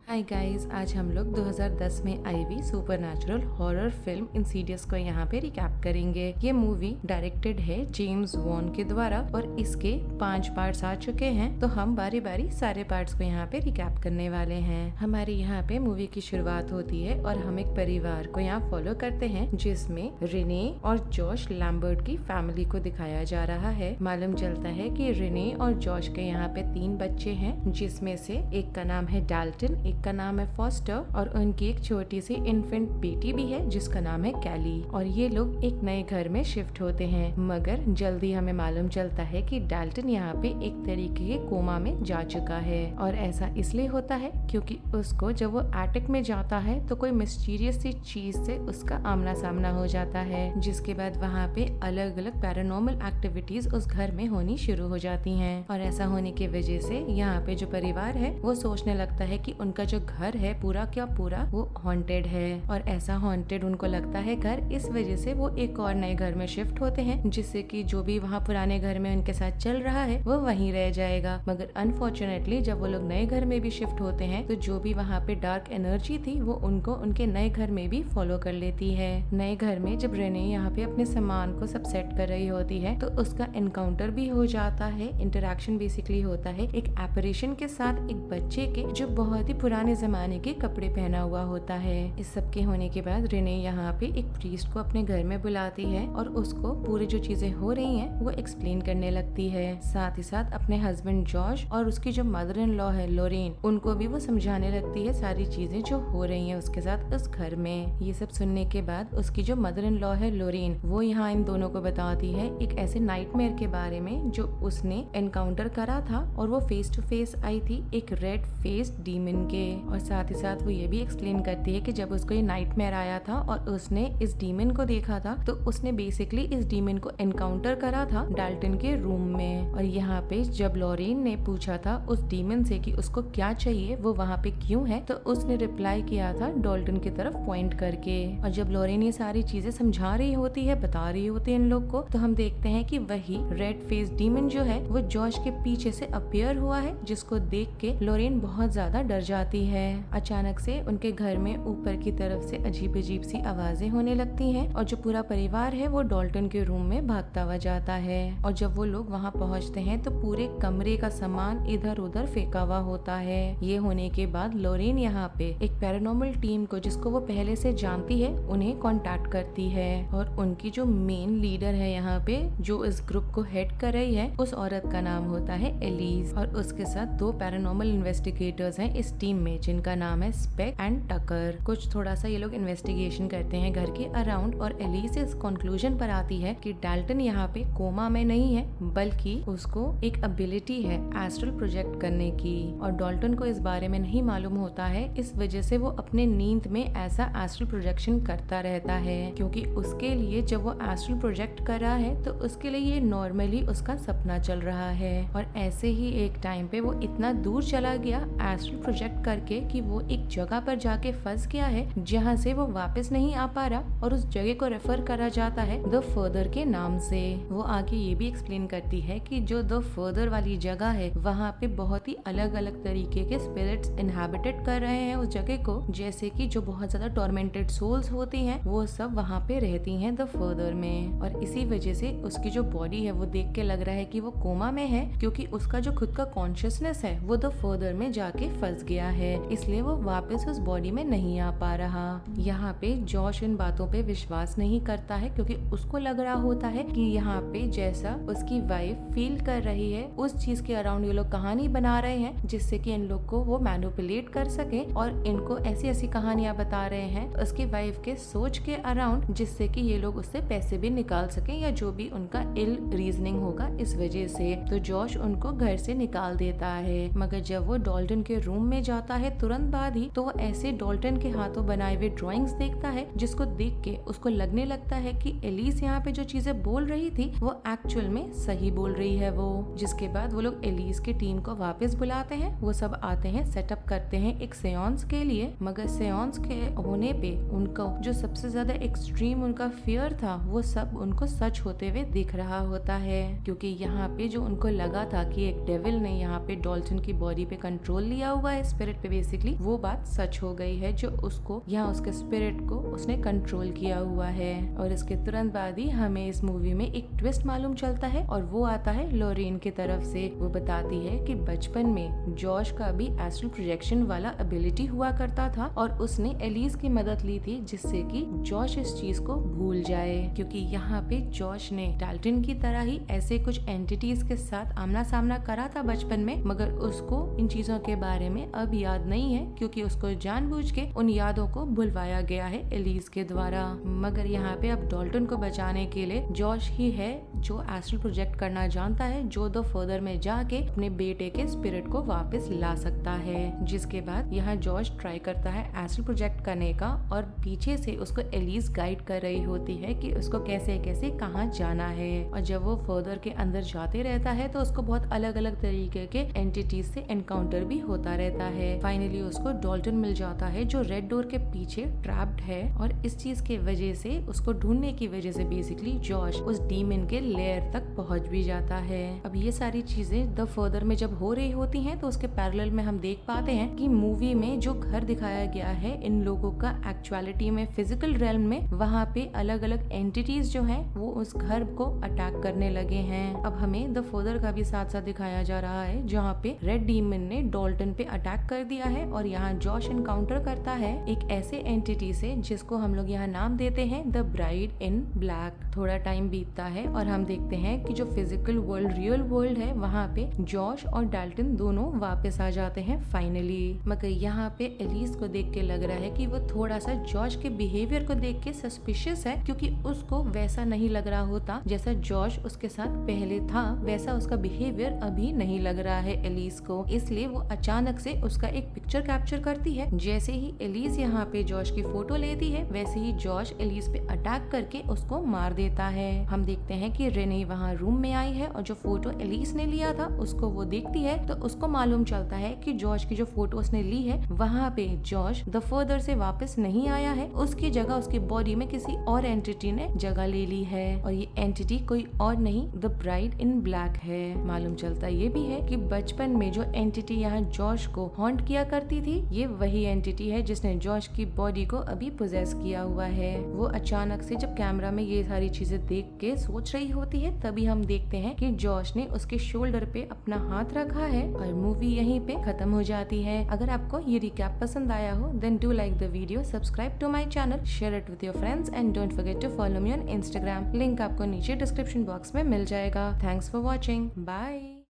Hi guys, आज हम लोग 2010 में आई हुई सुपरनैचुरल हॉरर फिल्म इंसीडियस को यहाँ पे रिकैप करेंगे। ये मूवी डायरेक्टेड है जेम्स वॉन के द्वारा और इसके 5 पार्ट्स आ चुके हैं, तो हम बारी बारी सारे पार्ट्स को यहाँ पे रिकैप करने वाले हैं। हमारे यहाँ पे मूवी की शुरुआत होती है और हम एक परिवार को यहाँ फॉलो करते हैं जिसमें रिने और जॉश लैम्बर्ट की फैमिली को दिखाया जा रहा है। मालूम चलता है कि रिने और जॉश के यहाँ पे 3 बच्चे हैं, जिसमें से एक का नाम है डाल्टन, एक का नाम है फॉस्टर और उनकी एक छोटी सी इन्फेंट बेटी भी है जिसका नाम है कैली। और ये लोग एक नए घर में शिफ्ट होते हैं, मगर जल्दी हमें मालूम चलता है कि डाल्टन यहाँ पे एक तरीके के कोमा में जा चुका है। और ऐसा इसलिए होता है क्योंकि उसको जब वो एटिक में जाता है तो कोई मिस्टीरियस सी चीज से उसका आमना सामना हो जाता है, जिसके बाद वहाँ पे अलग अलग पैरानॉर्मल एक्टिविटीज उस घर में होनी शुरू हो जाती हैं। और ऐसा होने की वजह से यहाँ पे जो परिवार है वो सोचने लगता है कि उनका जो घर है पूरा क्या पूरा वो हॉन्टेड है। और ऐसा हॉन्टेड उनको लगता है घर, इस वजह से वो एक और नए घर में शिफ्ट होते हैं, जिससे कि जो भी वहाँ पुराने घर में उनके साथ चल रहा है वो वहीं रह जाएगा। मगर अनफॉर्चुनेटली जब वो लोग नए घर में भी शिफ्ट होते हैं तो जो भी वहाँ पे डार्क एनर्जी थी वो उनको उनके नए घर में भी फॉलो कर लेती है। नए घर में जब रेने यहाँ पे अपने सामान को सब सेट कर रही होती है तो उसका एनकाउंटर भी हो जाता है। इंटरेक्शन बेसिकली होता है एक एपरेशन के साथ, एक बच्चे के जो बहुत ही पुराने जमाने के कपड़े पहना हुआ होता है। इस सब के होने के बाद रेने यहाँ पे एक प्रीस्ट को अपने घर में बुलाती है और उसको पूरी जो चीजें हो रही हैं वो एक्सप्लेन करने लगती है। साथ ही साथ अपने हस्बैंड जॉश और उसकी जो मदर इन लॉ है लोरेन, उनको भी वो समझाने लगती है सारी चीजें जो हो रही हैं उसके साथ उस घर में। ये सब सुनने के बाद उसकी जो मदर इन लॉ है लोरेन, वो यहाँ इन दोनों को बताती है एक ऐसे नाइटमेयर के बारे में जो उसने एनकाउंटर करा था और वो फेस टू फेस आई थी एक रेड फेस डीमन के। और साथ ही साथ वो ये भी एक्सप्लेन करती है कि जब उसको ये नाइटमेयर आया था और उसने इस डीमन को देखा था तो उसने बेसिकली इस डीमन को एनकाउंटर करा था डाल्टन के रूम में। और यहाँ पे जब लॉरेन ने पूछा था उस डीमन से कि उसको क्या चाहिए, वो वहाँ पे क्यों है, तो उसने रिप्लाई किया था डाल्टन की तरफ पॉइंट करके। और जब लॉरेन ये सारी चीजें समझा रही होती है, बता रही होती है इन लोग को, तो हम देखते हैं कि वही रेड फेस डीमन जो है वो जॉश के पीछे से अपीयर हुआ है, जिसको देख के लॉरेन बहुत ज्यादा डर जाती है। अचानक से उनके घर में ऊपर की तरफ से अजीब अजीब सी आवाजें होने लगती हैं और जो पूरा परिवार है वो डाल्टन के रूम में भागता हुआ जाता है। और जब वो लोग वहाँ पहुँचते हैं तो पूरे कमरे का सामान इधर उधर फेंका हुआ होता है। ये होने के बाद लोरेन यहाँ पे एक पैरानॉर्मल टीम को, जिसको वो पहले से जानती है, उन्हें कांटेक्ट करती है। और उनकी जो मेन लीडर है यहाँ पे, जो इस ग्रुप को हेड कर रही है, उस औरत का नाम होता है एलिस। और उसके साथ 2 पैरानॉर्मल इन्वेस्टिगेटर्स हैं इस टीम में, जिनका नाम है स्पेक एंड टकर। कुछ थोड़ा सा ये लोग इन्वेस्टिगेशन करते हैं घर के अराउंड और एलिस इस कंक्लूजन पर आती है कि डाल्टन यहाँ पे कोमा में नहीं है, बल्कि उसको एक एबिलिटी है एस्ट्रल प्रोजेक्ट करने की। और डाल्टन को इस बारे में नहीं मालूम होता है, इस वजह से वो अपने नींद में ऐसा एस्ट्रल प्रोजेक्शन करता रहता है, क्योंकि उसके लिए जब वो एस्ट्रल प्रोजेक्ट कर रहा है तो उसके लिए ये नॉर्मली उसका सपना चल रहा है। और ऐसे ही एक टाइम पे वो इतना दूर चला गया एस्ट्रल प्रोजेक्ट करके कि वो एक जगह पर जाके फंस गया है जहाँ से वो वापस नहीं आ पा रहा, और उस जगह को रेफर करा जाता है द फर्दर के नाम से। वो आगे ये भी एक्सप्लेन करती है कि जो द फर्दर वाली जगह है वहाँ पे बहुत ही अलग अलग तरीके के स्पिरिट्स इनहैबिटेट कर रहे हैं उस जगह को, जैसे कि जो बहुत ज्यादा टॉर्मेंटेड सोल्स होती हैं वो सब वहाँ पे रहती हैं द फर्दर में। और इसी वजह से उसकी जो बॉडी है वो देख के लग रहा है कि वो कोमा में है, क्योंकि उसका जो खुद का कॉन्शियसनेस है वो द फर्दर में जाके फंस गया है, इसलिए वो वापस उस बॉडी में नहीं आ पा रहा। यहाँ पे जॉश इन बातों पे विश्वास नहीं करता है, क्योंकि उसको लग रहा होता है कि यहाँ पे जैसा उसकी वाइफ फील कर रही है उस चीज के अराउंड ये लोग कहानी बना रहे हैं, जिससे कि इन लोग को वो मैनिपुलेट कर सके और इनको ऐसी ऐसी कहानियां बता रहे हैं उसकी वाइफ के सोच के अराउंड, जिससे कि ये लोग उससे पैसे भी निकाल सके या जो भी उनका इल रीजनिंग होगा इस वजह से। तो जॉश उनको घर से निकाल देता है, मगर जब वो डाल्टन के रूम में जाता है तुरंत बाद ही तो वो ऐसे डाल्टन के हाथों बनाए हुए ड्राइंग्स देखता है, जिसको देख के उसको लगने लगता है कि एलिस यहाँ पे जो चीजें बोल रही थी वो एक्चुअल में सही बोल रही है वो। जिसके बाद वो लोग एलिस की टीम को वापस बुलाते हैं, वो सब आते हैं, सेटअप करते हैं एक सेयांस के लिए। मगर सेयांस के होने पे उनको जो सबसे ज्यादा एक्सट्रीम उनका फियर था वो सब उनको सच होते हुए दिख रहा होता है, क्योंकि यहाँ पे जो उनको लगा था कि एक डेविल ने यहाँ पे डाल्टन की बॉडी पे कंट्रोल लिया हुआ है स्पिरिट पे बेसिकली वो बात सच हो गई है जो उसको यहाँ उसके स्पिरिट को उसने कंट्रोल किया हुआ है। और इसके तुरंत बाद ही हमें इस मूवी में एक ट्विस्ट मालूम चलता है और वो आता है लॉरेन की तरफ से। वो बताती है कि बचपन में जॉश का भी एस्ट्रल प्रोजेक्शन वाला एबिलिटी हुआ करता था और उसने एलिस की मदद ली थी जिससे कि जॉश इस चीज को भूल जाए, क्योंकि यहाँ पे जॉश ने डाल्टन की तरह ही ऐसे कुछ एंटिटीज के साथ आमना सामना करा था बचपन में, मगर उसको इन चीजों के बारे में अब याद नहीं है क्योंकि उसको जानबूझ के उन यादों को भुलवाया गया है एलिस के द्वारा। मगर यहाँ पे अब डाल्टन को बचाने के लिए जॉश ही है जो एस्ट्रल प्रोजेक्ट करना जानता है, जो द फर्दर में जाके अपने बेटे के स्पिरिट को वापस ला सकता है। जिसके बाद यहाँ जॉश ट्राई करता है एस्ट्रल प्रोजेक्ट करने का और पीछे से उसको एलिस गाइड कर रही होती है कि उसको कैसे कैसे कहाँ जाना है। और जब वो फर्दर के अंदर जाते रहता है तो उसको बहुत अलग अलग तरीके के एंटिटीज से एनकाउंटर भी होता रहता है। फाइनली उसको डाल्टन मिल जाता है जो रेड डोर के पीछे ट्रैप्ड है और इस चीज के वजह से उसको ढूंढने की वजह से बेसिकली जॉश उस डीमन के लेयर तक पहुंच भी जाता है। अब ये सारी चीजें द फर्दर में जब हो रही होती हैं तो उसके पैरेलल में हम देख पाते हैं कि मूवी में जो घर दिखाया गया है इन लोगों का एक्चुअलिटी में फिजिकल रेल्म में वहाँ पे अलग अलग एंटिटीज जो हैं वो उस घर को अटैक करने लगे हैं। अब हमें द फर्दर का भी साथ साथ दिखाया जा रहा है जहाँ पे रेड डीमन ने डाल्टन पे अटैक कर दिया है और यहाँ जॉश एनकाउंटर करता है एक ऐसे एंटिटी से जिसको हम लोग यहाँ नाम देते हैं द ब्राइड इन ब्लैक। थोड़ा टाइम बीतता है और हम देखते हैं कि जो फिजिकल वर्ल्ड रियल वर्ल्ड है वहाँ पे जॉश और डाल्टन दोनों वापस आ जाते हैं फाइनली। मगर यहाँ पे एलिस को देख के लग रहा है कि वो थोड़ा सा जॉश के बिहेवियर को देख के सस्पिशियस है, क्योंकि उसको वैसा नहीं लग रहा होता जैसा जॉश उसके साथ पहले था, वैसा उसका बिहेवियर अभी नहीं लग रहा है एलिस को। इसलिए वो अचानक से उसका एक पिक्चर कैप्चर करती है। जैसे ही एलिस यहाँ पे जॉश की फोटो लेती है वैसे ही जॉश एलिस पे अटैक करके उसको मार देता है। हम देखते हैं कि रेने वहाँ रूम में आई है और जो फोटो एलिस ने लिया था उसको वो देखती है तो उसको मालूम चलता है कि जॉश की जो फोटो उसने ली है वहाँ पे जॉश द फर्दर से वापस नहीं आया है, उसकी जगह उसकी बॉडी में किसी और एंटिटी ने जगह ले ली है और ये एंटिटी कोई और नहीं द ब्राइड इन ब्लैक है। मालूम चलता ये भी है कि बचपन में जो एंटिटी यहाँ जॉश को हॉन्ट किया करती थी ये वही एंटिटी है जिसने जॉश की बॉडी को अभी पोजेस किया हुआ है। वो अचानक से जब कैमरा में ये सारी चीजें देख के सोच रही होती है तभी हम देखते हैं कि जॉश ने उसके शोल्डर पे अपना हाथ रखा है और मूवी यहीं पे खत्म हो जाती है। अगर आपको ये रिकैप पसंद आया हो then do like the video, subscribe to my channel, share it with your friends and don't forget to follow me on Instagram. Link आपको नीचे डिस्क्रिप्शन बॉक्स में मिल जाएगा। Thanks for watching, bye.